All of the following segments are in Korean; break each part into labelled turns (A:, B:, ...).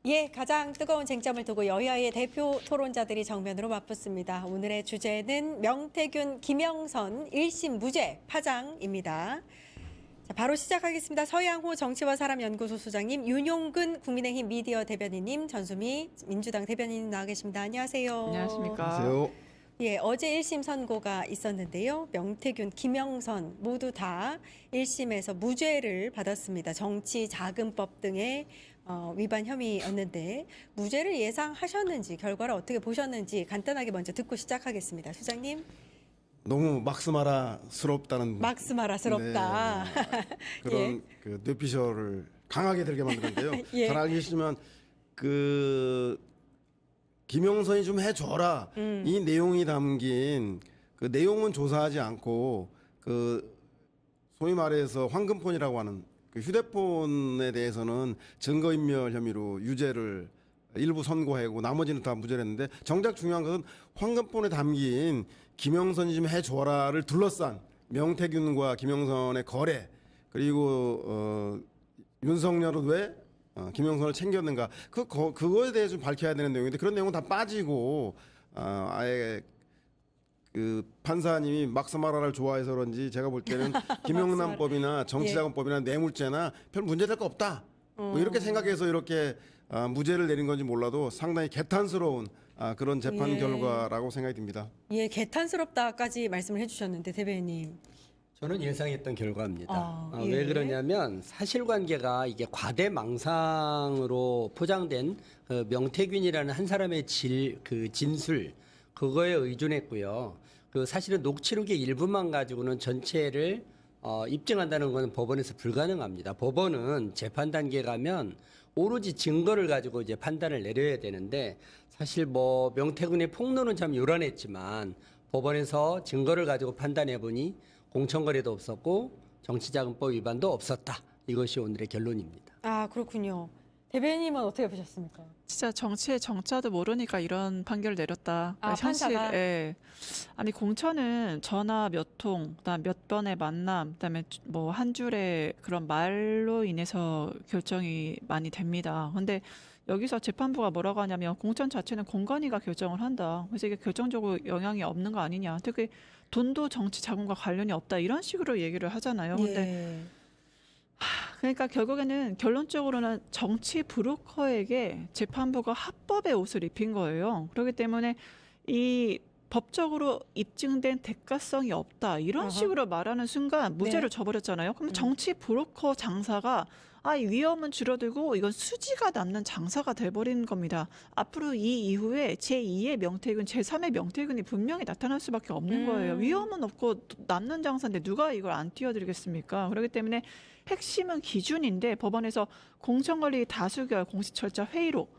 A: 예, 가장 뜨거운 쟁점을 두고 여야의 대표 토론자들이 정면으로 맞붙습니다. 오늘의 주제는 명태균, 김영선 1심 무죄 파장입니다. 자, 바로 시작하겠습니다. 서양호 정치와 사람연구소 소장님, 윤용근 국민의힘 미디어 대변인님, 전수미 민주당 대변인님 나와 계십니다. 안녕하세요.
B: 안녕하십니까.
C: 안녕하세요.
A: 예, 어제 1심 선고가 있었는데요. 명태균, 김영선 모두 다 1심에서 무죄를 받았습니다. 정치자금법 등의 위반 혐의였는데 무죄를 예상하셨는지 결과를 어떻게 보셨는지 간단하게 먼저 듣고 시작하겠습니다. 소장님.
C: 너무 막스마라스럽다는
A: 막스마라스럽다.
C: 그런
A: 예.
C: 그 뇌피셜을 강하게 들게 만드는데요.
A: 예.
C: 잘 알겠지만 그 김영선이 좀 해줘라 이 내용이 담긴 그 내용은 조사하지 않고 그 소위 말해서 황금폰이라고 하는 그 휴대폰에 대해서는 증거인멸 혐의로 유죄를 일부 선고하고 나머지는 다 무죄를 했는데 정작 중요한 것은 황금폰에 담긴 김영선이 좀 해줘라를 둘러싼 명태균과 김영선의 거래 그리고 윤석열은 왜 김영선을 챙겼는가 그거에 대해 좀 밝혀야 되는 내용인데 그런 내용은 다 빠지고 아예 그 판사님이 막스마라를 좋아해서 그런지 제가 볼 때는 김영란법이나 정치자금법이나 뇌물죄나 별 문제될 거 없다. 뭐 이렇게 생각해서 이렇게 무죄를 내린 건지 몰라도 상당히 개탄스러운 그런 재판 결과라고 생각이 듭니다.
A: 예, 개탄스럽다까지 말씀을 해주셨는데 대변인님.
B: 저는 예상했던 결과입니다.
A: 예.
B: 왜 그러냐면 사실관계가 이게 과대망상으로 포장된 그 명태균이라는 한 사람의 진술 그거에 의존했고요. 그 사실은 녹취록의 일부만 가지고는 전체를 입증한다는 것은 법원에서 불가능합니다. 법원은 재판 단계 가면 오로지 증거를 가지고 이제 판단을 내려야 되는데 사실 뭐 명태균의 폭로는 참 요란했지만 법원에서 증거를 가지고 판단해 보니 공천거래도 없었고 정치자금법 위반도 없었다. 이것이 오늘의 결론입니다.
A: 아, 그렇군요. 대변인님은 어떻게 보셨습니까?
D: 진짜 정치의 정자도 모르니까 이런 판결을 내렸다.
A: 아, 판사가?
D: 예. 아니 공천은 전화 몇 통, 그다음 몇 번의 만남, 그다음에 뭐 한 줄의 그런 말로 인해서 결정이 많이 됩니다. 근데 여기서 재판부가 뭐라고 하냐면 공천 자체는 공건위가 결정을 한다. 그래서 이게 결정적으로 영향이 없는 거 아니냐. 특히 돈도 정치 자금과 관련이 없다. 이런 식으로 얘기를 하잖아요. 근데
A: 예.
D: 그러니까 결국에는 결론적으로는 정치 브로커에게 재판부가 합법의 옷을 입힌 거예요. 그렇기 때문에 이 법적으로 입증된 대가성이 없다. 이런
A: 어허.
D: 식으로 말하는 순간 무죄를 줘버렸잖아요. 그럼 정치 브로커 장사가 이 위험은 줄어들고 이건 수지가 남는 장사가 돼버리는 겁니다. 앞으로 이 이후에 제2의 명태균, 제3의 명태균이 분명히 나타날 수밖에 없는 거예요. 위험은 없고 남는 장사인데 누가 이걸 안 띄워드리겠습니까? 그렇기 때문에 핵심은 기준인데 법원에서 공천관리 다수결 공식 절차 회의록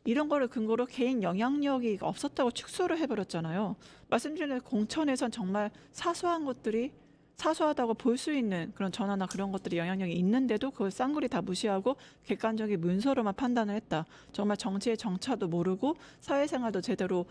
D: 이런 거를 근거로 개인 영향력이 없었다고 축소를 해버렸잖아요. 말씀드린 공천에선 정말 사소한 것들이 사소하다고 볼 수 있는 그런 전화나 그런 것들이 영향력이 있는데도 그걸 쌍구리 다 무시하고 객관적인 문서로만 판단을 했다. 정말 정치의 정차도 모르고 사회생활도 제대로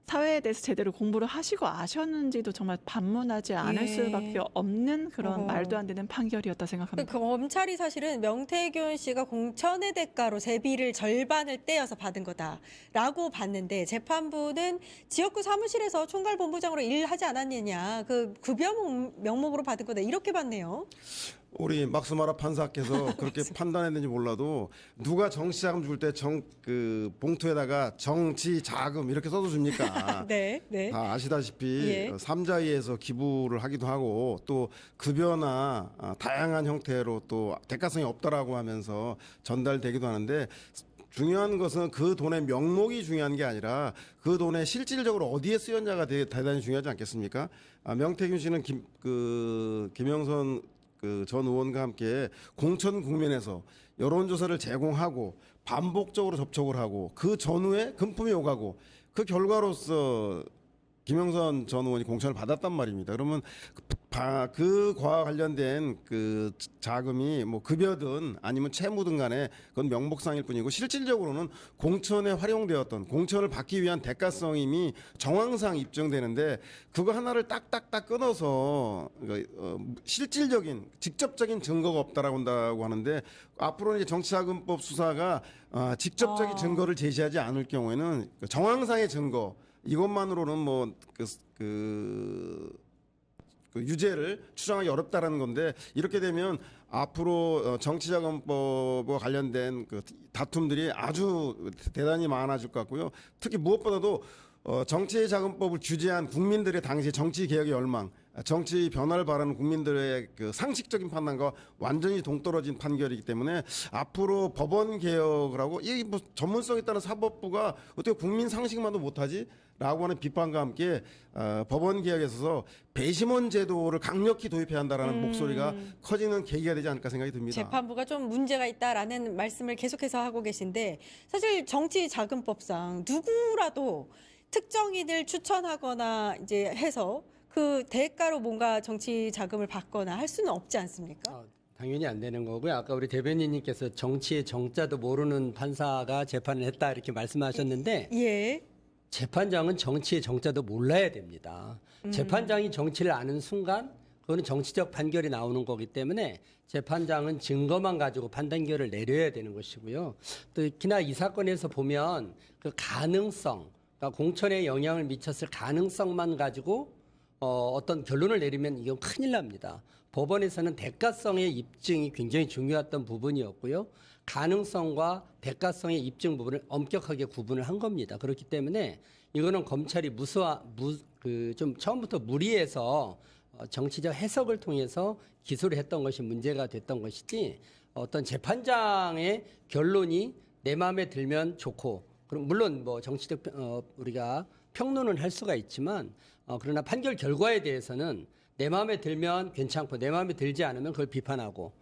D: 사회에 대해서 제대로 공부를 하시고 아셨는지도 정말 반문하지 않을 수밖에 없는 그런 말도 안 되는 판결이었다 생각합니다.
A: 그 검찰이 사실은 명태균 씨가 공천의 대가로 세비를 절반을 떼어서 받은 거다라고 봤는데 재판부는 지역구 사무실에서 총괄본부장으로 일하지 않았느냐 그 급여 명목으로 받은 거다 이렇게 봤네요.
C: 우리 막스마라 판사께서 그렇게 판단했는지 몰라도 누가 정치자금 줄 때 그 봉투에다가 정치자금 이렇게 써서 줍니까?
A: 네, 네.
C: 다 아시다시피
A: 예.
C: 삼자위에서 기부를 하기도 하고 또 급여나 다양한 형태로 또 대가성이 없다라고 하면서 전달되기도 하는데 중요한 것은 그 돈의 명목이 중요한 게 아니라 그 돈의 실질적으로 어디에 쓰였냐가 대단히 중요하지 않겠습니까? 명태균 씨는 김영선 전 의원과 함께 공천 국면에서 여론조사를 제공하고 반복적으로 접촉을 하고 그 전후에 금품이 오가고 그 결과로서 김영선 전 의원이 공천을 받았단 말입니다. 그러면 그과 관련된 그 자금이 뭐 급여든 아니면 채무든 간에 그건 명목상일 뿐이고 실질적으로는 공천에 활용되었던 공천을 받기 위한 대가성임이 정황상 입증되는데 그거 하나를 딱딱딱 끊어서 실질적인 직접적인 증거가 없다라고 한다고 하는데 앞으로는 이제 정치자금법 수사가 직접적인 증거를 제시하지 않을 경우에는 그 정황상의 증거 이것만으로는 뭐 그 유죄를 추정하기 어렵다라는 건데 이렇게 되면 앞으로 정치자금법과 관련된 그 다툼들이 아주 대단히 많아질 것 같고요. 특히 무엇보다도 정치자금법을 규제한 국민들의 당시 정치 개혁의 열망, 정치 변화를 바라는 국민들의 그 상식적인 판단과 완전히 동떨어진 판결이기 때문에 앞으로 법원 개혁을 하고 이 뭐 전문성 있다는 사법부가 어떻게 국민 상식만도 못하지? 라고 하는 비판과 함께 법원 개혁에 있어서 배심원 제도를 강력히 도입해야 한다라는 목소리가 커지는 계기가 되지 않을까 생각이 듭니다.
A: 재판부가 좀 문제가 있다라는 말씀을 계속해서 하고 계신데 사실 정치자금법상 누구라도 특정인을 추천하거나 이제 해서 그 대가로 뭔가 정치 자금을 받거나 할 수는 없지 않습니까?
B: 당연히 안 되는 거고요. 아까 우리 대변인님께서 정치의 정자도 모르는 판사가 재판을 했다 이렇게 말씀하셨는데
A: 예.
B: 재판장은 정치의 정자도 몰라야 됩니다. 재판장이 정치를 아는 순간 그거는 정치적 판결이 나오는 거기 때문에 재판장은 증거만 가지고 판단결을 내려야 되는 것이고요. 또 특히나 이 사건에서 보면 그 가능성, 그러니까 공천에 영향을 미쳤을 가능성만 가지고 어떤 결론을 내리면 이건 큰일 납니다. 법원에서는 대가성의 입증이 굉장히 중요했던 부분이었고요. 가능성과 대가성의 입증 부분을 엄격하게 구분을 한 겁니다. 그렇기 때문에 이거는 검찰이 좀 처음부터 무리해서 정치적 해석을 통해서 기소를 했던 것이 문제가 됐던 것이지 어떤 재판장의 결론이 내 마음에 들면 좋고 그럼 물론 뭐 정치적 우리가 평론을 할 수가 있지만 그러나 판결 결과에 대해서는 내 마음에 들면 괜찮고 내 마음에 들지 않으면 그걸 비판하고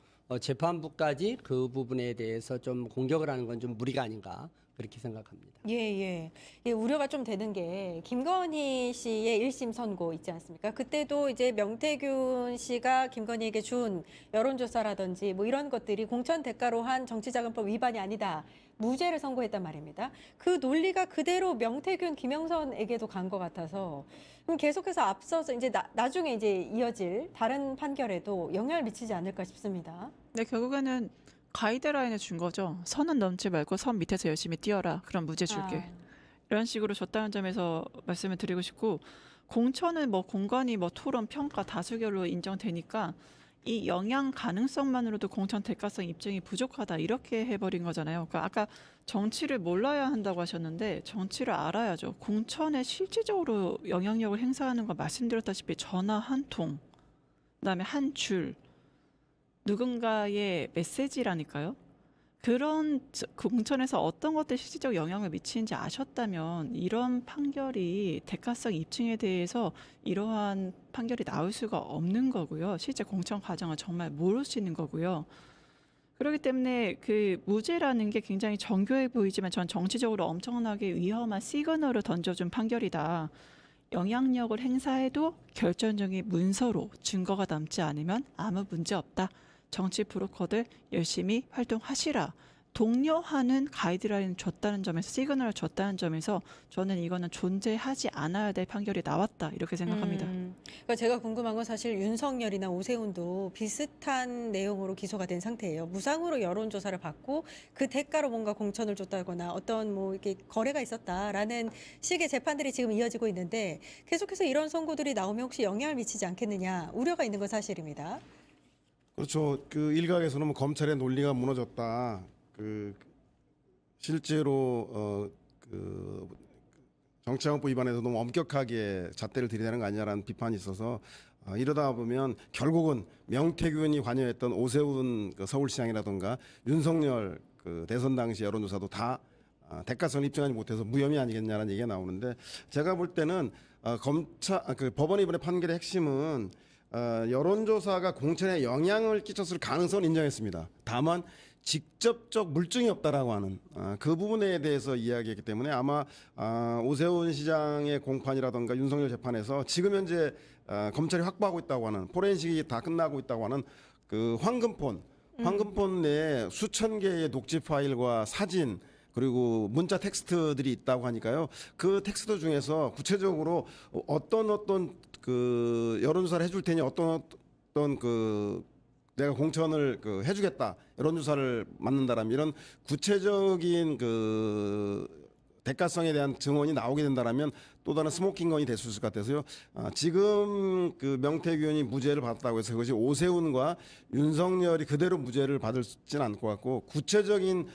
B: 재판부까지 그 부분에 대해서 좀 공격을 하는 건 좀 무리가 아닌가 그렇게 생각합니다.
A: 예. 우려가 좀 되는 게 김건희 씨의 1심 선고 있지 않습니까? 그때도 이제 명태균 씨가 김건희에게 준 여론조사라든지 뭐 이런 것들이 공천 대가로 한 정치자금법 위반이 아니다. 무죄를 선고했단 말입니다. 그 논리가 그대로 명태균, 김영선에게도 간 것 같아서 그럼 계속해서 앞서서 이제 나중에 이제 이어질 다른 판결에도 영향을 미치지 않을까 싶습니다.
D: 네, 결국에는 가이드라인을 준 거죠. 선은 넘지 말고 선 밑에서 열심히 뛰어라. 그럼 무죄 줄게. 이런 식으로 줬다는 점에서 말씀을 드리고 싶고 공천은 뭐 공관위 뭐 토론 평가 다수결로 인정되니까 이 영향 가능성만으로도 공천 대가성 입증이 부족하다 이렇게 해버린 거잖아요. 그러니까 아까 정치를 몰라야 한다고 하셨는데 정치를 알아야죠. 공천에 실질적으로 영향력을 행사하는 건 말씀드렸다시피 전화 한 통, 그다음에 한 줄, 누군가의 메시지라니까요. 그런 공천에서 어떤 것들이 실질적 영향을 미치는지 아셨다면 이런 판결이 대가성 입증에 대해서 이러한 판결이 나올 수가 없는 거고요. 실제 공천 과정을 정말 모르시는 거고요. 그렇기 때문에 그 무죄라는 게 굉장히 정교해 보이지만 전 정치적으로 엄청나게 위험한 시그널을 던져준 판결이다. 영향력을 행사해도 결정적인 문서로 증거가 남지 않으면 아무 문제 없다. 정치 브로커들 열심히 활동하시라. 독려하는 가이드라인을 줬다는 점에서 시그널을 줬다는 점에서 저는 이거는 존재하지 않아야 될 판결이 나왔다 이렇게 생각합니다.
A: 그러니까 제가 궁금한 건 사실 윤석열이나 오세훈도 비슷한 내용으로 기소가 된 상태예요. 무상으로 여론조사를 받고 그 대가로 뭔가 공천을 줬다거나 어떤 뭐 이렇게 거래가 있었다라는 식의 재판들이 지금 이어지고 있는데 계속해서 이런 선고들이 나오면 혹시 영향을 미치지 않겠느냐 우려가 있는 건 사실입니다.
C: 그렇죠. 그 일각에서는 뭐 검찰의 논리가 무너졌다. 그 실제로 그 정치자금법 위반에서 너무 엄격하게 잣대를 들이대는 거 아니냐라는 비판이 있어서 이러다 보면 결국은 명태균이 관여했던 오세훈 그 서울시장이라든가 윤석열 그 대선 당시 여론조사도 다 대가성을 입증하지 못해서 무혐의 아니겠냐라는 얘기가 나오는데 제가 볼 때는 그 법원의 이번에 판결의 핵심은 여론조사가 공천에 영향을 끼쳤을 가능성을 인정했습니다. 다만 직접적 물증이 없다라고 하는 그 부분에 대해서 이야기했기 때문에 아마 오세훈 시장의 공판이라든가 윤석열 재판에서 지금 현재 검찰이 확보하고 있다고 하는 포렌식이 다 끝나고 있다고 하는 그 황금폰 내에 수천 개의 녹취 파일과 사진 그리고 문자 텍스트들이 있다고 하니까요. 그 텍스트 중에서 구체적으로 어떤 그 여론조사를 해줄 테니 어떤 그 내가 공천을 해주겠다 여론조사를 맞는다라면 이런 구체적인 그 대가성에 대한 증언이 나오게 된다라면 또 다른 스모킹건이 될 수 있을 것 같아서요. 지금 그 명태균 의원이 무죄를 받았다고 해서 그것이 오세훈과 윤석열이 그대로 무죄를 받을지는 않을 것 같고 구체적인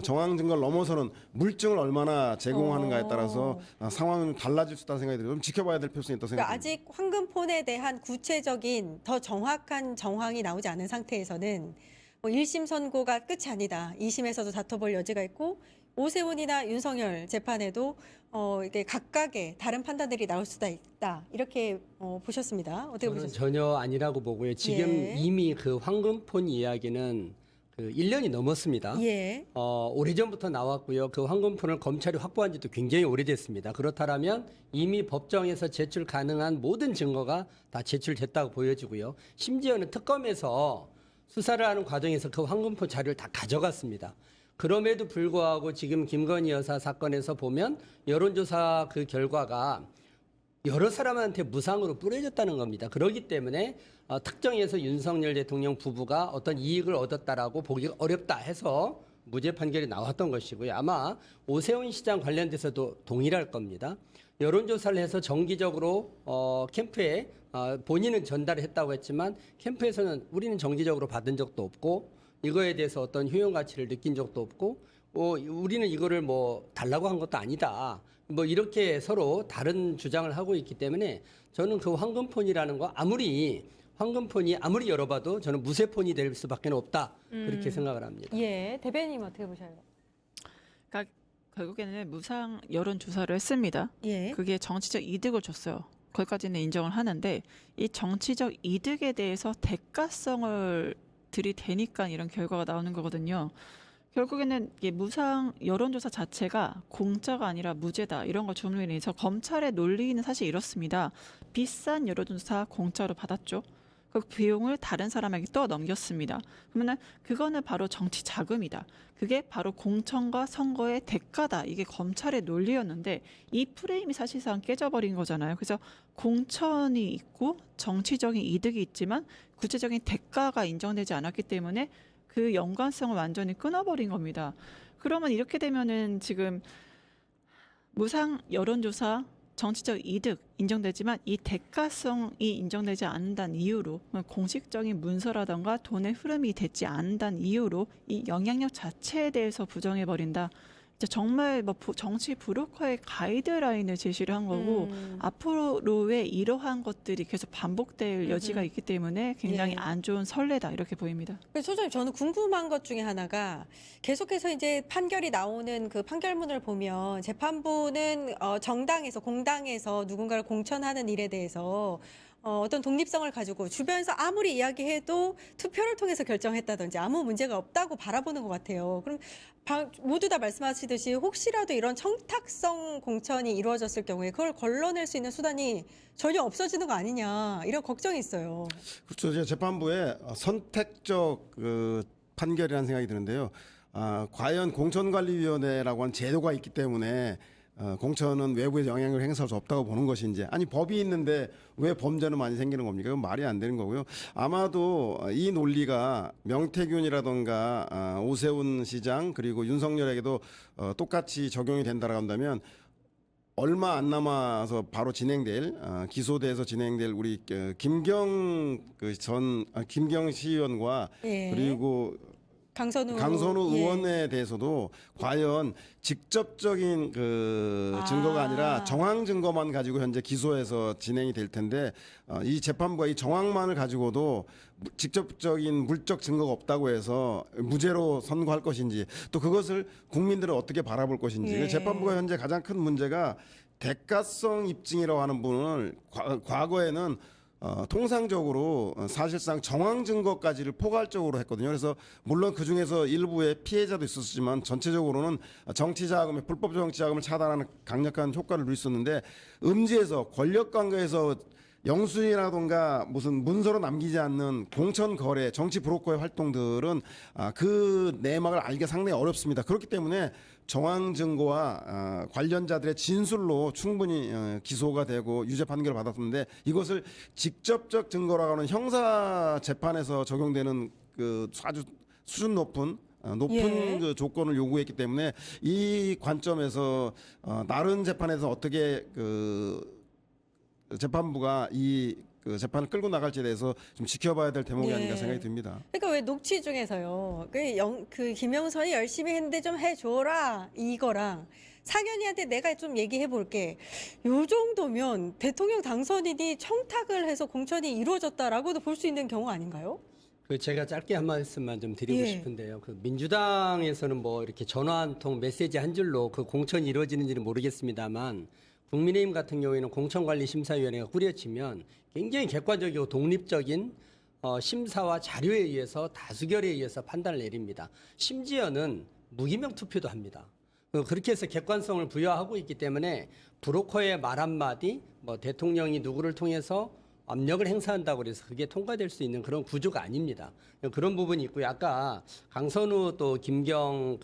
C: 정황 증거를 넘어서는 물증을 얼마나 제공하는가에 따라서 상황은 달라질 수 있다는 생각이 들어요. 좀 지켜봐야 될 필요성이 있다고
A: 그러니까
C: 생각합니다.
A: 아직 황금폰에 대한 구체적인 더 정확한 정황이 나오지 않은 상태에서는 뭐 1심 선고가 끝이 아니다. 2심에서도 다퉈볼 여지가 있고 오세훈이나 윤석열 재판에도 이게 각각의 다른 판단들이 나올 수도 있다. 이렇게 보셨습니다. 어떻게
B: 저는
A: 보셨어요?
B: 전혀 아니라고 보고요. 지금
A: 예.
B: 이미 그 황금폰 이야기는 그 1년이 넘었습니다.
A: 예.
B: 오래전부터 나왔고요. 그 황금폰을 검찰이 확보한 지도 굉장히 오래됐습니다. 그렇다면 이미 법정에서 제출 가능한 모든 증거가 다 제출됐다고 보여지고요. 심지어는 특검에서 수사를 하는 과정에서 그 황금폰 자료를 다 가져갔습니다. 그럼에도 불구하고 지금 김건희 여사 사건에서 보면 여론조사 그 결과가 여러 사람한테 무상으로 뿌려졌다는 겁니다. 그렇기 때문에 특정해서 윤석열 대통령 부부가 어떤 이익을 얻었다라고 보기 어렵다 해서 무죄 판결이 나왔던 것이고요. 아마 오세훈 시장 관련돼서도 동일할 겁니다. 여론조사를 해서 정기적으로 캠프에 본인은 전달을 했다고 했지만 캠프에서는 우리는 정기적으로 받은 적도 없고 이거에 대해서 어떤 효용 가치를 느낀 적도 없고 우리는 이거를 뭐 달라고 한 것도 아니다. 뭐 이렇게 서로 다른 주장을 하고 있기 때문에 저는 그 황금폰이라는 거 황금폰이 아무리 열어봐도 저는 무쇠폰이 될 수밖에 없다. 그렇게 생각을 합니다.
A: 예. 대변인 어떻게 보셔요?
D: 그러니까 결국에는 무상 여론 조사를 했습니다.
A: 예.
D: 그게 정치적 이득을 줬어요. 거기까지는 인정을 하는데 이 정치적 이득에 대해서 대가성을 들이대니까 이런 결과가 나오는 거거든요. 결국에는 이게 무상 여론조사 자체가 공짜가 아니라 무죄다 이런 걸 주문로 인해서 검찰의 논리는 사실 이렇습니다. 비싼 여론조사 공짜로 받았죠. 그 비용을 다른 사람에게 또 넘겼습니다. 그러면 그거는 바로 정치 자금이다. 그게 바로 공천과 선거의 대가다. 이게 검찰의 논리였는데 이 프레임이 사실상 깨져버린 거잖아요. 그래서 공천이 있고 정치적인 이득이 있지만 구체적인 대가가 인정되지 않았기 때문에 그 연관성을 완전히 끊어버린 겁니다. 그러면 이렇게 되면은 지금 무상 여론조사 정치적 이득 인정되지만 이 대가성이 인정되지 않는다는 이유로 공식적인 문서라던가 돈의 흐름이 되지 않는다는 이유로 이 영향력 자체에 대해서 부정해버린다. 정말 뭐 정치 브로커의 가이드라인을 제시를 한 거고 앞으로의 이러한 것들이 계속 반복될 여지가 있기 때문에 굉장히
A: 예.
D: 안 좋은 선례다 이렇게 보입니다.
A: 소장님 저는 궁금한 것 중에 하나가 계속해서 이제 판결이 나오는 그 판결문을 보면 재판부는 정당에서 공당에서 누군가를 공천하는 일에 대해서 어떤 독립성을 가지고 주변에서 아무리 이야기해도 투표를 통해서 결정했다든지 아무 문제가 없다고 바라보는 것 같아요. 그럼 모두 다 말씀하시듯이 혹시라도 이런 청탁성 공천이 이루어졌을 경우에 그걸 걸러낼 수 있는 수단이 전혀 없어지는 거 아니냐 이런 걱정이 있어요.
C: 그렇죠. 이제 재판부의 선택적 그 판결이라는 생각이 드는데요. 과연 공천관리위원회라고 하는 제도가 있기 때문에 공천은 외부의 영향력을 행사할 수 없다고 보는 것인지 아니 법이 있는데 왜 범죄는 많이 생기는 겁니까? 그건 말이 안 되는 거고요. 아마도 이 논리가 명태균이라던가 오세훈 시장 그리고 윤석열에게도 똑같이 적용이 된다라고 한다면 얼마 안 남아서 바로 진행될 기소돼서 진행될 우리 김경 시의원과
A: 예.
C: 그리고 강선우
A: 예.
C: 의원에 대해서도 과연 직접적인 증거가 아니라 정황 증거만 가지고 현재 기소해서 진행이 될 텐데 이 재판부가 이 정황만을 가지고도 직접적인 물적 증거가 없다고 해서 무죄로 선고할 것인지 또 그것을 국민들은 어떻게 바라볼 것인지
A: 예.
C: 재판부가 현재 가장 큰 문제가 대가성 입증이라고 하는 부분을 과거에는 통상적으로 사실상 정황 증거까지를 포괄적으로 했거든요. 그래서 물론 그 중에서 일부의 피해자도 있었지만 전체적으로는 정치 자금의 불법 정치 자금을 차단하는 강력한 효과를 누렸었는데 음지에서 권력 관계에서 영수증이라던가 무슨 문서로 남기지 않는 공천 거래, 정치 브로커의 활동들은 그 내막을 알기가 상당히 어렵습니다. 그렇기 때문에 정황 증거와 관련자들의 진술로 충분히 기소가 되고 유죄 판결을 받았는데 이것을 직접적 증거라고 하는 형사 재판에서 적용되는 그 아주 수준 높은
A: 예.
C: 그 조건을 요구했기 때문에 이 관점에서 다른 재판에서 어떻게 그 재판부가 그 재판을 끌고 나갈지에 대해서 좀 지켜봐야 될 대목이
A: 예.
C: 아닌가 생각이 듭니다.
A: 그러니까 왜 녹취 중에서요. 그 김영선이 열심히 했는데 좀 해줘라 이거랑 상현이한테 내가 좀 얘기해 볼게. 요 정도면 대통령 당선인이 청탁을 해서 공천이 이루어졌다라고도 볼 수 있는 경우 아닌가요?
B: 그 제가 짧게 한 말씀만 좀 드리고
A: 예.
B: 싶은데요. 그 민주당에서는 뭐 이렇게 전화 한 통, 메시지 한 줄로 그 공천이 이루어지는지는 모르겠습니다만 국민의힘 같은 경우에는 공천관리심사위원회가 꾸려지면 굉장히 객관적이고 독립적인 심사와 자료에 의해서 다수결에 의해서 판단을 내립니다. 심지어는 무기명 투표도 합니다. 그렇게 해서 객관성을 부여하고 있기 때문에 브로커의 말 한마디, 뭐 대통령이 누구를 통해서 압력을 행사한다고 그래서 그게 통과될 수 있는 그런 구조가 아닙니다. 그런 부분이 있고요. 아까 강선우 또 김경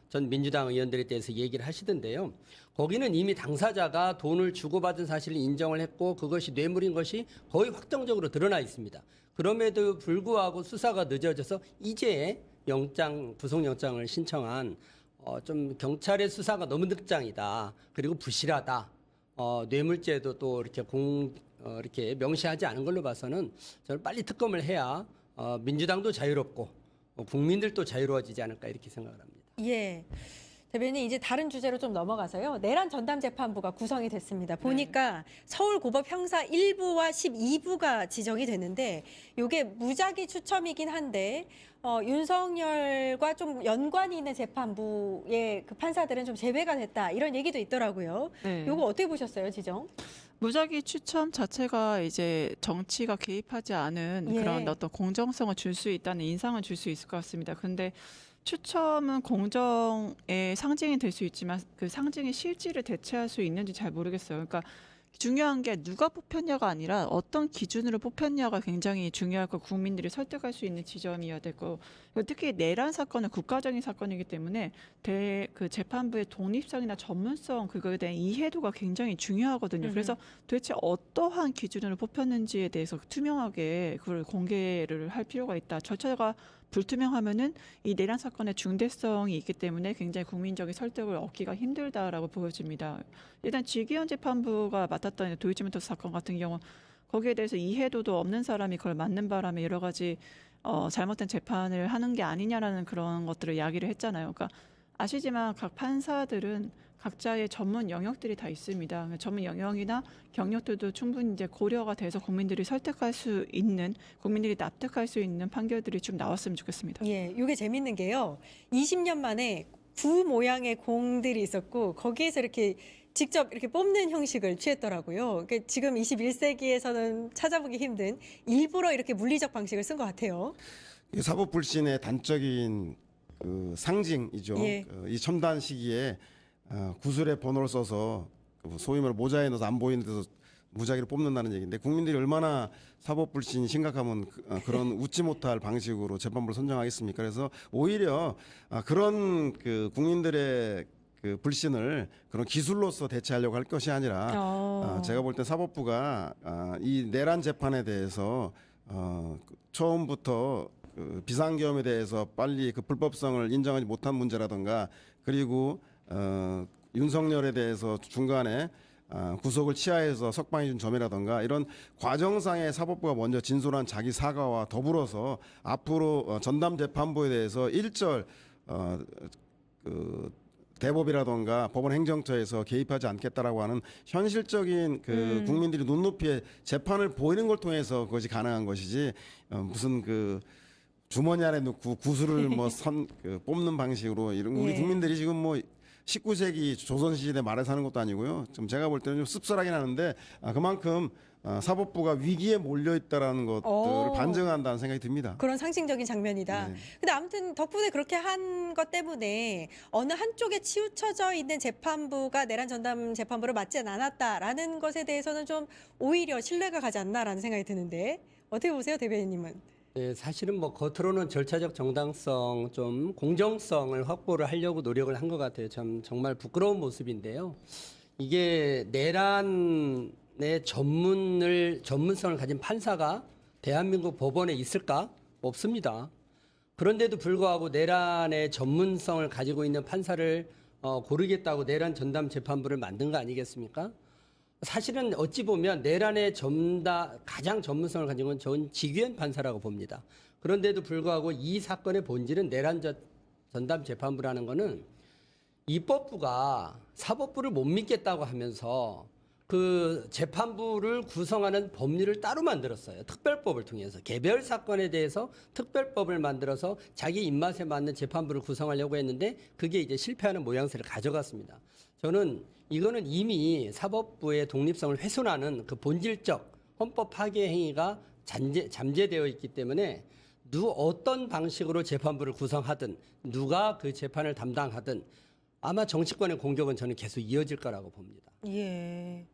B: 전 민주당 의원들에 대해서 얘기를 하시던데요. 거기는 이미 당사자가 돈을 주고받은 사실을 인정을 했고 그것이 뇌물인 것이 거의 확정적으로 드러나 있습니다. 그럼에도 불구하고 수사가 늦어져서 이제 구속영장을 신청한 좀 경찰의 수사가 너무 늦장이다. 그리고 부실하다. 뇌물죄도 또 이렇게 이렇게 명시하지 않은 걸로 봐서는 저는 빨리 특검을 해야 민주당도 자유롭고 국민들도 자유로워지지 않을까 이렇게 생각을 합니다.
A: 예. 대변인 이제 다른 주제로 좀 넘어가서요. 내란 전담 재판부가 구성이 됐습니다. 보니까 서울고법 형사 1부와 12부가 지정이 됐는데 이게 무작위 추첨이긴 한데 윤석열과 좀 연관이 있는 재판부의 그 판사들은 좀 제외가 됐다 이런 얘기도 있더라고요.
D: 네.
A: 이거 어떻게 보셨어요, 지정?
D: 무작위 추첨 자체가 이제 정치가 개입하지 않은
A: 예.
D: 그런 어떤 공정성을 줄 수 있다는 인상을 줄 수 있을 것 같습니다. 근데 추첨은 공정의 상징이 될 수 있지만 그 상징의 실질을 대체할 수 있는지 잘 모르겠어요. 그러니까 중요한 게 누가 뽑혔냐가 아니라 어떤 기준으로 뽑혔냐가 굉장히 중요하고 국민들이 설득할 수 있는 지점이어야 되고 특히 내란 사건은 국가적인 사건이기 때문에 그 재판부의 독립성이나 전문성 그거에 대한 이해도가 굉장히 중요하거든요. 그래서 도대체 어떠한 기준으로 뽑혔는지에 대해서 투명하게 그걸 공개를 할 필요가 있다. 절차가 불투명하면은 이 내란 사건의 중대성이 있기 때문에 굉장히 국민적인 설득을 얻기가 힘들다라고 보여집니다. 일단 지기현 재판부가 맡았던 도이치모터스 사건 같은 경우 거기에 대해서 이해도도 없는 사람이 그걸 맡는 바람에 여러 가지 잘못된 재판을 하는 게 아니냐라는 그런 것들을 이야기를 했잖아요. 그러니까 아시지만 각 판사들은 각자의 전문 영역들이 다 있습니다. 전문 영역이나 경력들도 충분히 이제 고려가 돼서 국민들이 설득할 수 있는, 국민들이 납득할 수 있는 판결들이 좀 나왔으면 좋겠습니다.
A: 예, 이게 재밌는 게요. 20년 만에 구 모양의 공들이 있었고 거기에서 이렇게 직접 이렇게 뽑는 형식을 취했더라고요. 그러니까 지금 21세기에서는 찾아보기 힘든 일부러 이렇게 물리적 방식을 쓴 것 같아요.
C: 사법 불신의 단적인 그 상징이죠.
A: 예.
C: 이 첨단 시기에 구슬에 번호를 써서 소위 말해 모자에 넣어서 안 보이는 데서 무작위로 뽑는다는 얘기인데 국민들이 얼마나 사법 불신이 심각하면 그런 웃지 못할 방식으로 재판부를 선정하겠습니까? 그래서 오히려 그런 그 국민들의 그 불신을 그런 기술로서 대체하려고 할 것이 아니라 제가 볼 때 사법부가 이 내란 재판에 대해서 처음부터 그 비상계엄에 대해서 빨리 그 불법성을 인정하지 못한 문제라든가 그리고 윤석열에 대해서 중간에 구속을 취하해서 석방해 준 점이라든가 이런 과정상의 사법부가 먼저 진솔한 자기 사과와 더불어서 앞으로 전담 재판부에 대해서 일절 그 대법이라든가 법원 행정처에서 개입하지 않겠다라고 하는 현실적인 그 국민들이 눈높이에 재판을 보이는 걸 통해서 그것이 가능한 것이지 무슨 그 주머니 안에 넣고 구슬을 뭐 뽑는 방식으로 이런 우리
A: 예.
C: 국민들이 지금 뭐 19세기 조선시대 말에 사는 것도 아니고요. 좀 제가 볼 때는 좀 씁쓸하긴 하는데 그만큼 사법부가 위기에 몰려 있다라는 것들을
A: 오.
C: 반증한다는 생각이 듭니다.
A: 그런 상징적인 장면이다.
C: 네.
A: 근데 아무튼 덕분에 그렇게 한 것 때문에 어느 한쪽에 치우쳐져 있는 재판부가 내란 전담 재판부를 맡지 않았다라는 것에 대해서는 좀 오히려 신뢰가 가지 않나라는 생각이 드는데 어떻게 보세요, 대변인님은?
B: 네, 사실은 뭐 겉으로는 절차적 정당성, 좀 공정성을 확보를 하려고 노력을 한 것 같아요. 참 정말 부끄러운 모습인데요. 이게 내란의 전문성을 가진 판사가 대한민국 법원에 있을까? 없습니다. 그런데도 불구하고 내란의 전문성을 가지고 있는 판사를 고르겠다고 내란 전담 재판부를 만든 거 아니겠습니까? 사실은 어찌 보면 내란의 가장 전문성을 가진 건 저는 지규현 판사라고 봅니다. 그런데도 불구하고 이 사건의 본질은 내란 전담 재판부라는 거는 입법부가 사법부를 못 믿겠다고 하면서 그 재판부를 구성하는 법률을 따로 만들었어요. 특별법을 통해서 개별 사건에 대해서 특별법을 만들어서 자기 입맛에 맞는 재판부를 구성하려고 했는데 그게 이제 실패하는 모양새를 가져갔습니다. 저는 이거는 이미 사법부의 독립성을 훼손하는 그 본질적 헌법 파괴 행위가 잠재되어 있기 때문에 어떤 방식으로 재판부를 구성하든 누가 그 재판을 담당하든 아마 정치권의 공격은 저는 계속 이어질 거라고 봅니다.
A: 예.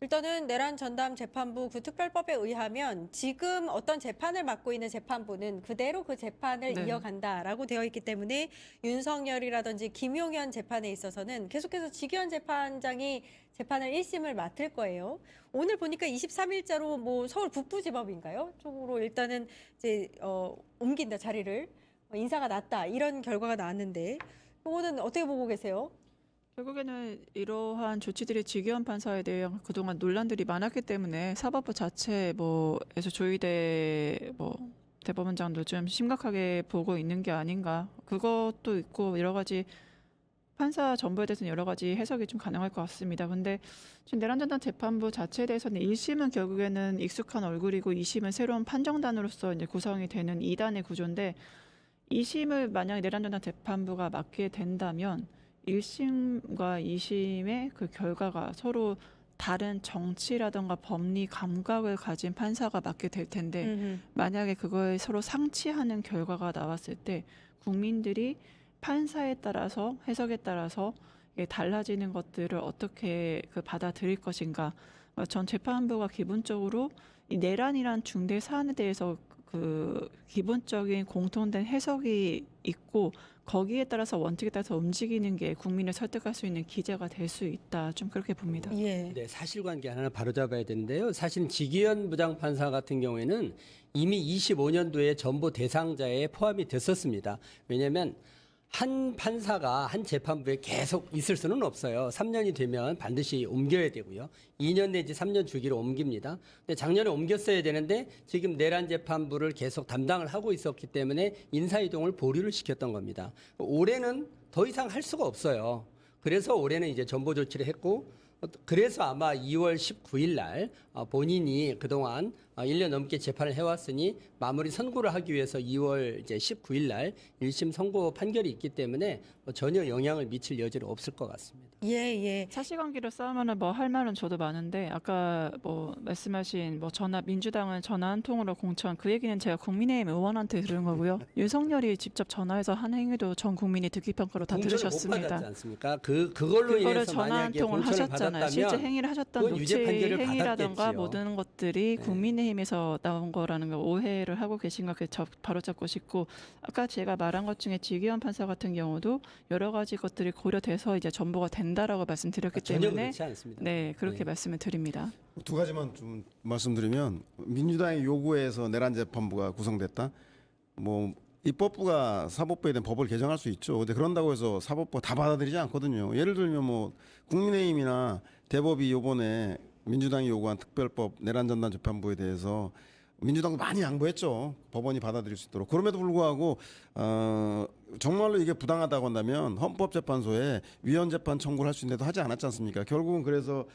A: 일단은 내란 전담 재판부 그 특별법에 의하면 지금 어떤 재판을 맡고 있는 재판부는 그대로 그 재판을
D: 네.
A: 이어간다라고 되어 있기 때문에 윤석열이라든지 김용현 재판에 있어서는 계속해서 지규현 재판장이 재판을 1심을 맡을 거예요. 오늘 보니까 23일자로 뭐 서울 북부지법인가요? 쪽으로 일단은 이제 옮긴다 자리를 인사가 났다 이런 결과가 나왔는데 이거는 어떻게 보고 계세요?
D: 결국에는 이러한 조치들이 지규현 판사에 대한 그동안 논란들이 많았기 때문에 사법부 자체 뭐에서 조희대 대법원장도 좀 심각하게 보고 있는 게 아닌가. 그것도 있고 여러 가지 판사 전부에 대해서는 여러 가지 해석이 좀 가능할 것 같습니다. 근데 지금 내란전담 재판부 자체에 대해서는 1심은 결국에는 익숙한 얼굴이고 2심은 새로운 판정단으로서 이제 구성이 되는 2단의 구조인데 2심을 만약 내란전담 재판부가 맡게 된다면 1심과 2심의 그 결과가 서로 다른 정치라든가 법리 감각을 가진 판사가 맡게 될 텐데 만약에 그거에 서로 상치하는 결과가 나왔을 때 국민들이 판사에 따라서 해석에 따라서 이게 달라지는 것들을 어떻게 받아들일 것인가. 전 재판부가 기본적으로 이 내란이란 중대 사안에 대해서 그 기본적인 공통된 해석이 있고 거기에 따라서 원칙에 따라서 움직이는 게 국민을 설득할 수 있는 기제가 될 수 있다. 좀 그렇게 봅니다.
A: 예.
B: 네, 사실관계 하나 바로잡아야 되는데요. 사실 지기현 부장판사 같은 경우에는 이미 25년도에 전보 대상자에 포함이 됐었습니다. 왜냐하면 한 판사가 한 재판부에 계속 있을 수는 없어요. 3년이 되면 반드시 옮겨야 되고요. 2년 내지 3년 주기로 옮깁니다. 근데 작년에 옮겼어야 되는데 지금 내란 재판부를 계속 담당을 하고 있었기 때문에 인사이동을 보류를 시켰던 겁니다. 올해는 더 이상 할 수가 없어요. 그래서 올해는 이제 전보 조치를 했고 그래서 아마 2월 19일 날 본인이 그동안 1년 넘게 재판을 해왔으니 마무리 선고를 하기 위해서 2월 이제 19일 날 1심 선고 판결이 있기 때문에 전혀 영향을 미칠 여지는 없을 것 같습니다.
A: 예, 예.
D: 사실관계로 싸우면은 할 말은 저도 많은데 아까 말씀하신 민주당은 전화 한 통으로 공천 그 얘기는 제가 국민의힘 의원한테 들은 거고요. 윤석열이 직접 전화해서 한 행위도 전 국민이 듣기 평가로 다
B: 공천을
D: 들으셨습니다.
B: 못 받았지 않습니까? 그걸로
D: 그거를
B: 인해서
D: 전화 한
B: 만약에
D: 통을
B: 공천을
D: 하셨잖아요. 실제
B: 받았다면
D: 행위를 하셨던
B: 그건 유죄
D: 녹취
B: 판결을
D: 행위라던가
B: 받았겠지요.
D: 모든 것들이
B: 네.
D: 국민의힘에서 나온 거라는 걸 오해를 하고 계신 것 바로잡고 싶고 아까 제가 말한 것 중에 지기현 판사 같은 경우도 여러 가지 것들이 고려돼서 이제 전보가 된다라고 말씀드렸기
B: 전혀
D: 때문에
B: 그렇지 않습니다.
D: 네 그렇게
B: 네.
D: 말씀을 드립니다.
C: 두 가지만 좀 말씀드리면 민주당의 요구에서 내란 재판부가 구성됐다. 입법부가 사법부에 대한 법을 개정할 수 있죠. 근데 그런다고 해서 사법부가 다 받아들이지 않거든요. 예를 들면 국민의힘이나 대법이 요번에 민주당이 요구한 특별법 내란 전담 재판부에 대해서 민주당도 많이 양보했죠. 법원이 받아들일 수 있도록. 그럼에도 불구하고 정말로 이게 부당하다고 한다면 헌법재판소에 위헌 재판 청구를 할 수 있는데도 하지 않았지 않습니까? 결국은 그래서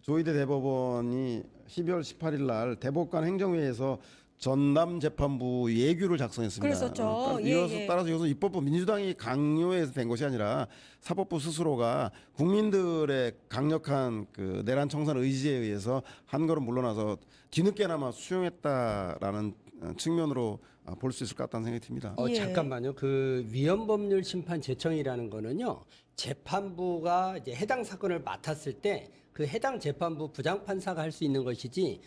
C: 조희대 대법원이 12월 18일 날 대법관 행정회의에서 전담 재판부 예규를 작성했습니다.
A: 그랬었죠. 예.
C: 따라서 이것은 입법부 민주당이 강요해서 된 것이 아니라 사법부 스스로가 국민들의 강력한 그 내란 청산 의지에 의해서 한 걸음 물러나서 뒤늦게나마 수용했다라는 측면으로 볼 수 있을 것 같다는 생각이 듭니다.
A: 예.
B: 잠깐만요. 그 위헌법률 심판 제청이라는 거는요. 재판부가 이제 해당 사건을 맡았을 때 그 해당 재판부 부장판사가 할 수 있는 것이지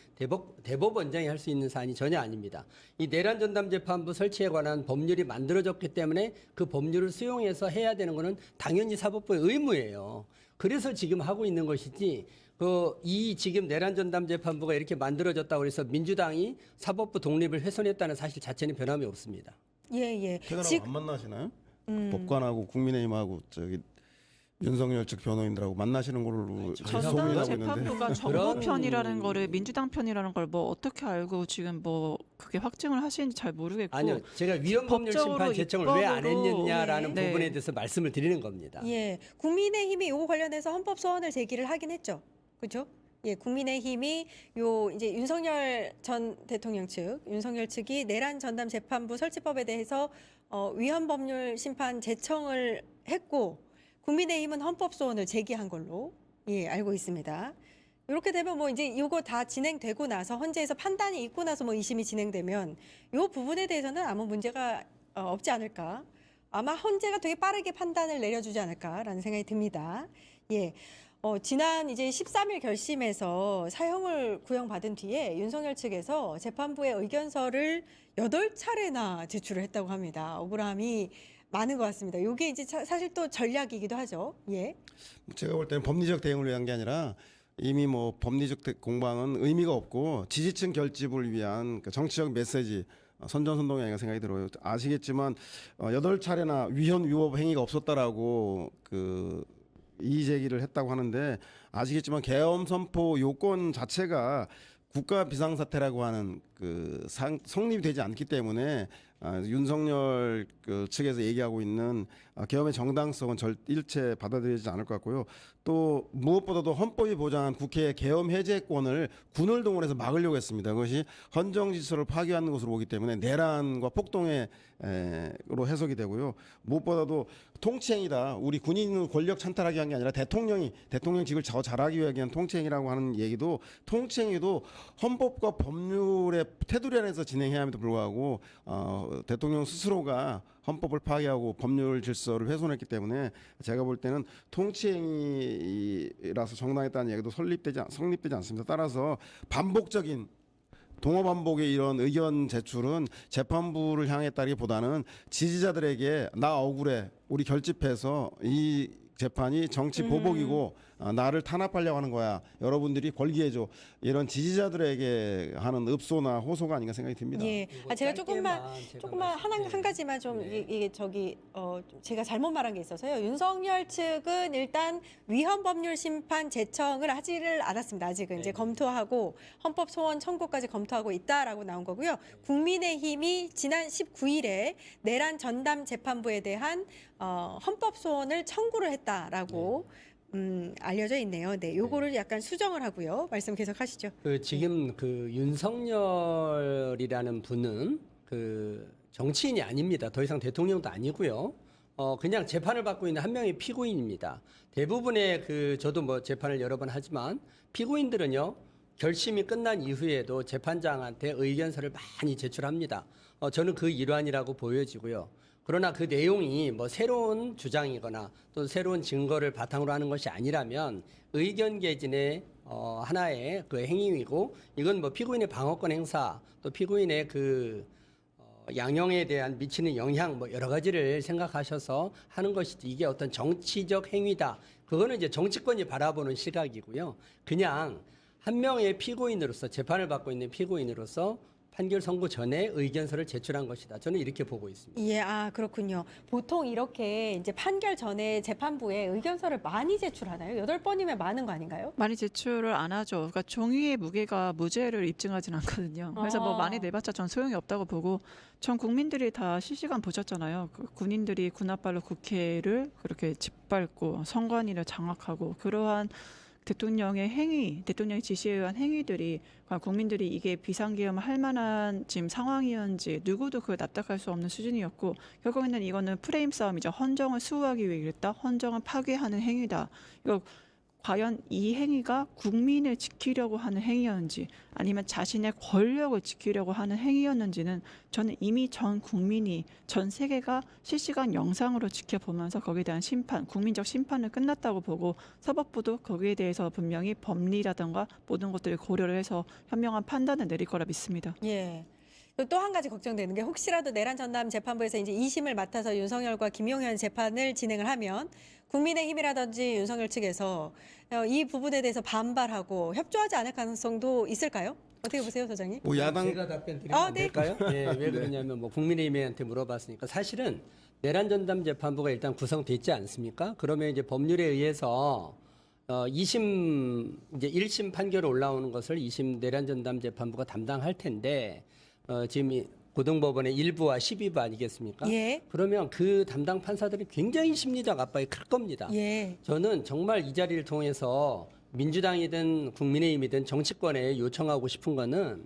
B: 대법원장이 할 수 있는 사안이 전혀 아닙니다. 이 내란 전담 재판부 설치에 관한 법률이 만들어졌기 때문에 그 법률을 수용해서 해야 되는 거는 당연히 사법부의 의무예요. 그래서 지금 하고 있는 것이지 이 지금 내란 전담 재판부가 이렇게 만들어졌다고 해서 민주당이 사법부 독립을 훼손했다는 사실 자체는 변함이 없습니다.
A: 예.
C: 퇴근하고 안 만나시나요? 법관하고 국민의힘하고 저기 윤석열 측 변호인들하고 만나시는 걸로 소문이
D: 전담
C: 나고 있는데.
D: 재판부가 정부 편이라는 거를 민주당 편이라는 걸 뭐 어떻게 알고 지금 뭐 그게 확증을 하시는지 잘 모르겠고.
B: 아니요. 제가 위헌법률 심판
D: 법적으로
B: 제청을 왜 안 했느냐라는
D: 네.
B: 부분에 대해서 말씀을 드리는 겁니다.
A: 예. 국민의힘이 이거 관련해서 헌법 소원을 제기를 하긴 했죠. 그렇죠? 예, 국민의힘이 요 이제 윤석열 전 대통령 측, 윤석열 측이 내란 전담 재판부 설치법에 대해서 위헌법률 심판 제청을 했고 국민의힘은 헌법 소원을 제기한 걸로 알고 있습니다. 이렇게 되면 뭐 이제 이거 다 진행되고 나서 헌재에서 판단이 있고 나서 뭐 2심이 진행되면 이 부분에 대해서는 아무 문제가 없지 않을까. 아마 헌재가 되게 빠르게 판단을 내려주지 않을까라는 생각이 듭니다. 예. 지난 이제 13일 결심에서 사형을 구형받은 뒤에 윤석열 측에서 재판부의 의견서를 8차례나 제출을 했다고 합니다. 억울함이 많은 것 같습니다. 이게 이제 사실 또 전략이기도 하죠. 예.
C: 제가 볼 때는 법리적 대응을 위한 게 아니라 이미 뭐 법리적 공방은 의미가 없고 지지층 결집을 위한 그 정치적 메시지 선전선동이 아닌가 생각이 들어요. 아시겠지만 8차례나 위헌 위법 행위가 없었다라고 그 이의 제기를 했다고 하는데 아시겠지만 계엄 선포 요건 자체가 국가 비상사태라고 하는 그 성립이 되지 않기 때문에 윤석열 그 측에서 얘기하고 있는 계엄의 정당성은 일체 받아들여지지 않을 것 같고요. 또 무엇보다도 헌법이 보장한 국회의 계엄 해제권을 군을 동원해서 막으려고 했습니다. 그것이 헌정 질서를 파괴하는 것으로 보기 때문에 내란과 폭동으로 해석이 되고요. 무엇보다도 통치행위다. 우리 군인은 권력 찬탈하기 위한 게 아니라 대통령직을 더 잘하기 위하기 위한 통치행위라고 하는 얘기도 통치행위도 헌법과 법률의 테두리 안에서 진행해야 함에도 불구하고 대통령 스스로가 헌법을 파괴하고 법률 질서를 훼손했기 때문에 제가 볼 때는 통치행위라서 정당했다는 얘기도 성립되지 않습니다. 따라서 반복적인 동어반복의 이런 의견 제출은 재판부를 향했다기보다는 지지자들에게 나 억울해 우리 결집해서 이 재판이 정치 보복이고 나를 탄압하려고 하는 거야. 여러분들이 걸기해줘. 이런 지지자들에게 하는 읍소나 호소가 아닌가 생각이 듭니다.
A: 예. 제가 조금만 한 가지만 좀 이게 제가 잘못 말한 게 있어서요. 윤석열 측은 일단 위헌법률 심판 제청을 하지를 않았습니다. 아직은 이제 검토하고 헌법 소원 청구까지 검토하고 있다라고 나온 거고요. 국민의힘이 지난 19일에 내란 전담 재판부에 대한 헌법 소원을 청구를 했다라고 알려져 있네요. 네, 요거를 약간 수정을 하고요. 말씀 계속하시죠.
B: 지금 그 윤석열이라는 분은 그 정치인이 아닙니다. 더 이상 대통령도 아니고요. 그냥 재판을 받고 있는 한 명의 피고인입니다. 대부분의 저도 뭐 재판을 여러 번 하지만 피고인들은요. 결심이 끝난 이후에도 재판장한테 의견서를 많이 제출합니다. 저는 그 일환이라고 보여지고요. 그러나 그 내용이 뭐 새로운 주장이거나 또 새로운 증거를 바탕으로 하는 것이 아니라면 의견 개진의 하나의 그 행위이고 이건 뭐 피고인의 방어권 행사 또 피고인의 양형에 대한 미치는 영향 뭐 여러 가지를 생각하셔서 하는 것이지 이게 어떤 정치적 행위다. 그거는 이제 정치권이 바라보는 시각이고요. 그냥 한 명의 피고인으로서 재판을 받고 있는 피고인으로서 판결 선고 전에 의견서를 제출한 것이다. 저는 이렇게 보고 있습니다.
A: 예, 그렇군요. 보통 이렇게 이제 판결 전에 재판부에 의견서를 많이 제출하나요? 8번이면 많은 거 아닌가요?
D: 많이 제출을 안 하죠. 그러니까 종이의 무게가 무죄를 입증하진 않거든요. 그래서 뭐 많이 내봤자 전 소용이 없다고 보고 전 국민들이 다 실시간 보셨잖아요. 군인들이 군홧발로 국회를 그렇게 짓밟고 선관위를 장악하고 그러한 대통령의 행위, 대통령의 지시에 의한 행위들이 과연 국민들이 이게 비상계엄을 할 만한 지금 상황이었는지 누구도 그걸 납득할 수 없는 수준이었고 결국에는 이거는 프레임 싸움이죠. 헌정을 수호하기 위해 그랬다. 헌정을 파괴하는 행위다. 이거 과연 이 행위가 국민을 지키려고 하는 행위였는지 아니면 자신의 권력을 지키려고 하는 행위였는지는 저는 이미 전 국민이 전 세계가 실시간 영상으로 지켜보면서 거기에 대한 심판, 국민적 심판은 끝났다고 보고 사법부도 거기에 대해서 분명히 법리라든가 모든 것들을 고려를 해서 현명한 판단을 내릴 거라 믿습니다.
A: 예. 또 한 가지 걱정되는 게 혹시라도 내란 전담 재판부에서 이제 2심을 맡아서 윤석열과 김용현 재판을 진행을 하면 국민의힘이라든지 윤석열 측에서 이 부분에 대해서 반발하고 협조하지 않을 가능성도 있을까요? 어떻게 보세요, 소장님?
C: 뭐 야당
B: 제가 답변 드리면 안
A: 네.
B: 될까요? 네, 왜 그러냐면 뭐 국민의힘한테 물어봤으니까 사실은 내란 전담 재판부가 일단 구성됐지 않습니까? 그러면 이제 법률에 의해서 2심 이제 1심 판결 올라오는 것을 2심 내란 전담 재판부가 담당할 텐데 지금 이 고등법원의 1부와 12부 아니겠습니까?
A: 예.
B: 그러면 그 담당 판사들이 굉장히 심리적 압박이 클 겁니다.
A: 예.
B: 저는 정말 이 자리를 통해서 민주당이든 국민의힘이든 정치권에 요청하고 싶은 거는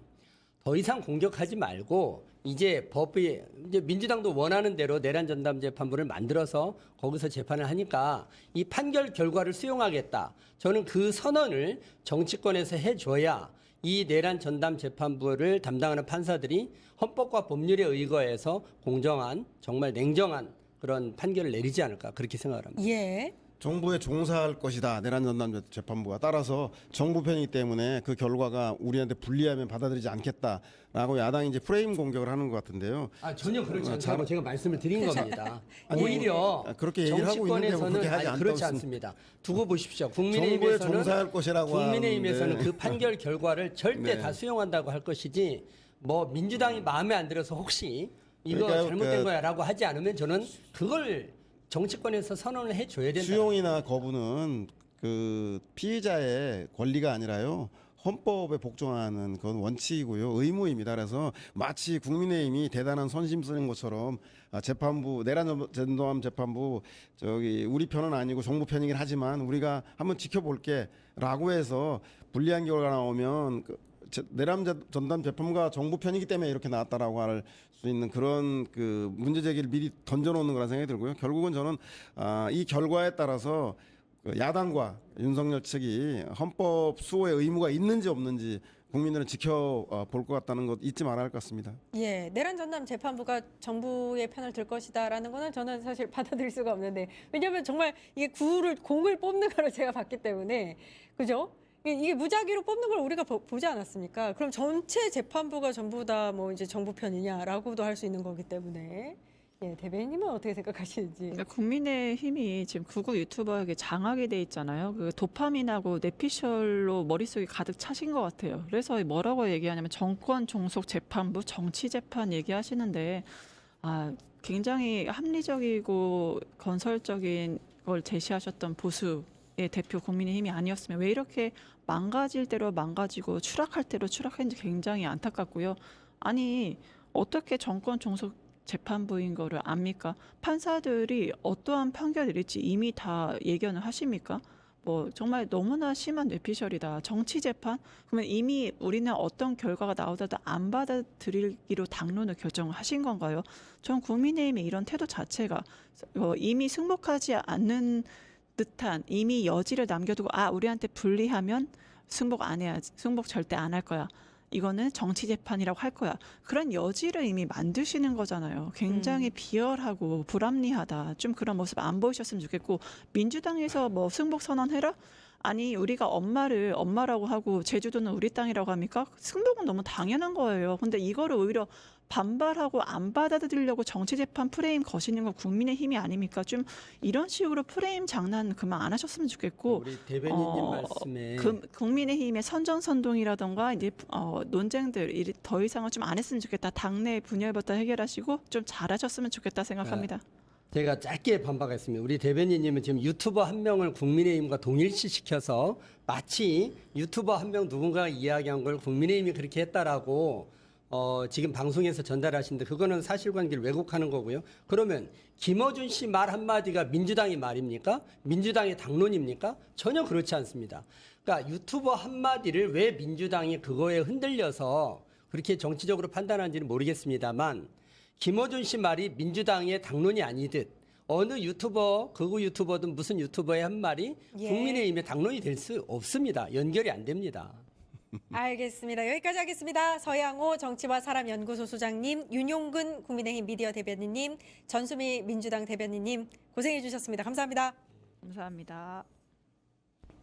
B: 더 이상 공격하지 말고 이제 법이 이제 민주당도 원하는 대로 내란 전담 재판부를 만들어서 거기서 재판을 하니까 이 판결 결과를 수용하겠다. 저는 그 선언을 정치권에서 해줘야 이 내란 전담 재판부를 담당하는 판사들이 헌법과 법률에 의거해서 공정한 정말 냉정한 그런 판결을 내리지 않을까 그렇게 생각을 합니다.
A: 예.
C: 정부에 종사할 것이다. 내란 전담 재판부가 따라서 정부 편이기 때문에 그 결과가 우리한테 불리하면 받아들이지 않겠다라고 야당이 이제 프레임 공격을 하는 것 같은데요.
B: 전혀 그렇지 않다고 제가 말씀을 드린 겁니다.
C: 아니,
B: 오히려
C: 그렇게 얘기를 하고 있는데 뭐
B: 정치권에서는
C: 그렇게 하지 않다고
B: 그렇지
C: 있습니다.
B: 않습니다. 두고 보십시오.
C: 정부에
B: 국민의힘에서는
C: 종사할 것이라고
B: 국민의힘에서는
C: 하는데.
B: 그 판결 결과를 절대
C: 네.
B: 다 수용한다고 할 것이지 뭐 민주당이 마음에 안 들어서 혹시 이거
C: 그러니까요,
B: 잘못된 거야라고 하지 않으면 저는 그걸 정치권에서 선언을 해줘야 된다.
C: 수용이나 거부는 그 피해자의 권리가 아니라요. 헌법에 복종하는 그건 원칙이고요. 의무입니다. 그래서 마치 국민의힘이 대단한 선심 쓰는 것처럼 재판부 내란 전담 재판부 저기 우리 편은 아니고 정부 편이긴 하지만 우리가 한번 지켜볼게라고 해서 불리한 결과가 나오면 내란 전담 재판부가 정부 편이기 때문에 이렇게 나왔다라고 할 수 있는 그런 그 문제 제기를 미리 던져놓는 거라 생각이 들고요. 결국은 저는 이 결과에 따라서 그 야당과 윤석열 측이 헌법 수호의 의무가 있는지 없는지 국민들은 지켜볼 것 같다는 것 잊지 말아야 할 것 같습니다.
A: 예, 내란 전담 재판부가 정부의 편을 들 것이다라는 거는 저는 사실 받아들일 수가 없는데 왜냐하면 정말 이게 공을 뽑는 거로 제가 봤기 때문에 그죠? 이게 무작위로 뽑는 걸 우리가 보지 않았습니까? 그럼 전체 재판부가 전부 다 뭐 이제 정부 편이냐라고도 할 수 있는 거기 때문에 예, 대변인님은 어떻게 생각하시는지?
D: 그러니까 국민의힘이 지금 극우 유튜버에게 장악이 돼 있잖아요. 그 도파민하고 뇌피셜로 머릿속이 가득 차신 것 같아요. 그래서 뭐라고 얘기하냐면 정권 종속 재판부, 정치 재판 얘기하시는데 굉장히 합리적이고 건설적인 걸 제시하셨던 보수의 대표 국민의힘이 아니었으면 왜 이렇게 망가질 대로 망가지고 추락할 대로 추락했는지 굉장히 안타깝고요. 아니 어떻게 정권 종속 재판부인 거를 압니까? 판사들이 어떠한 판결을 내릴지 이미 다 예견을 하십니까? 뭐 정말 너무나 심한 뇌피셜이다. 정치 재판? 그러면 이미 우리는 어떤 결과가 나오더라도 안 받아들이기로 당론을 결정을 하신 건가요? 전 국민의힘의 이런 태도 자체가 이미 승복하지 않는 듯한 이미 여지를 남겨두고 우리한테 불리하면 승복 안 해야지. 승복 절대 안 할 거야. 이거는 정치 재판이라고 할 거야. 그런 여지를 이미 만드시는 거잖아요. 굉장히 비열하고 불합리하다. 좀 그런 모습 안 보이셨으면 좋겠고 민주당에서 뭐 승복 선언해라? 아니 우리가 엄마를 엄마라고 하고 제주도는 우리 땅이라고 합니까? 승복은 너무 당연한 거예요. 근데 이거를 오히려 반발하고 안 받아들이려고 정치재판 프레임 거시는 건 국민의힘이 아닙니까? 좀 이런 식으로 프레임 장난 그만 안 하셨으면 좋겠고
B: 우리 대변인님 말씀에
D: 국민의힘의 선전선동이라던가 이제 논쟁들 더 이상은 좀 안 했으면 좋겠다. 당내 분열부터 해결하시고 좀 잘하셨으면 좋겠다 생각합니다.
B: 제가 짧게 반박했습니다. 우리 대변인님은 지금 유튜버 한 명을 국민의힘과 동일시시켜서 마치 유튜버 한 명 누군가가 이야기한 걸 국민의힘이 그렇게 했다라고 지금 방송에서 전달하시는데 그거는 사실관계를 왜곡하는 거고요. 그러면 김어준 씨 말 한마디가 민주당의 말입니까? 민주당의 당론입니까? 전혀 그렇지 않습니다. 그러니까 유튜버 한마디를 왜 민주당이 그거에 흔들려서 그렇게 정치적으로 판단하는지는 모르겠습니다만 김어준 씨 말이 민주당의 당론이 아니듯 어느 유튜버, 극우 유튜버든 무슨 유튜버의 한 말이
A: 예.
B: 국민의힘의 당론이 될 수 없습니다. 연결이 안 됩니다.
A: 알겠습니다. 여기까지 하겠습니다. 서양호 정치와 사람연구소 소장님, 윤용근 국민의힘 미디어 대변인님, 전수미 민주당 대변인님 고생해 주셨습니다. 감사합니다.
D: 감사합니다.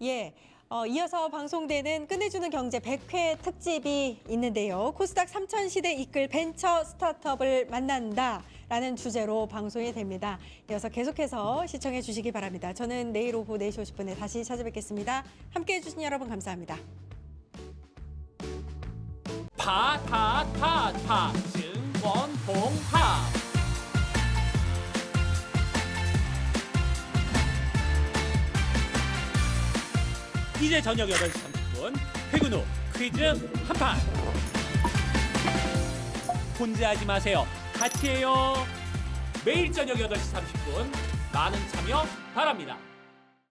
A: 예. 이어서 방송되는 끝내주는 경제 100회 특집이 있는데요. 코스닥 3000시대 이끌 벤처 스타트업을 만난다라는 주제로 방송이 됩니다. 이어서 계속해서 시청해 주시기 바랍니다. 저는 내일 오후 4시 50분에 다시 찾아뵙겠습니다. 함께해 주신 여러분 감사합니다.
E: 증권봉합 이제 저녁 8시 30분 퇴근 후 퀴즈 한판 혼자 하지 마세요. 같이 해요. 매일 저녁 8시 30분 많은 참여 바랍니다.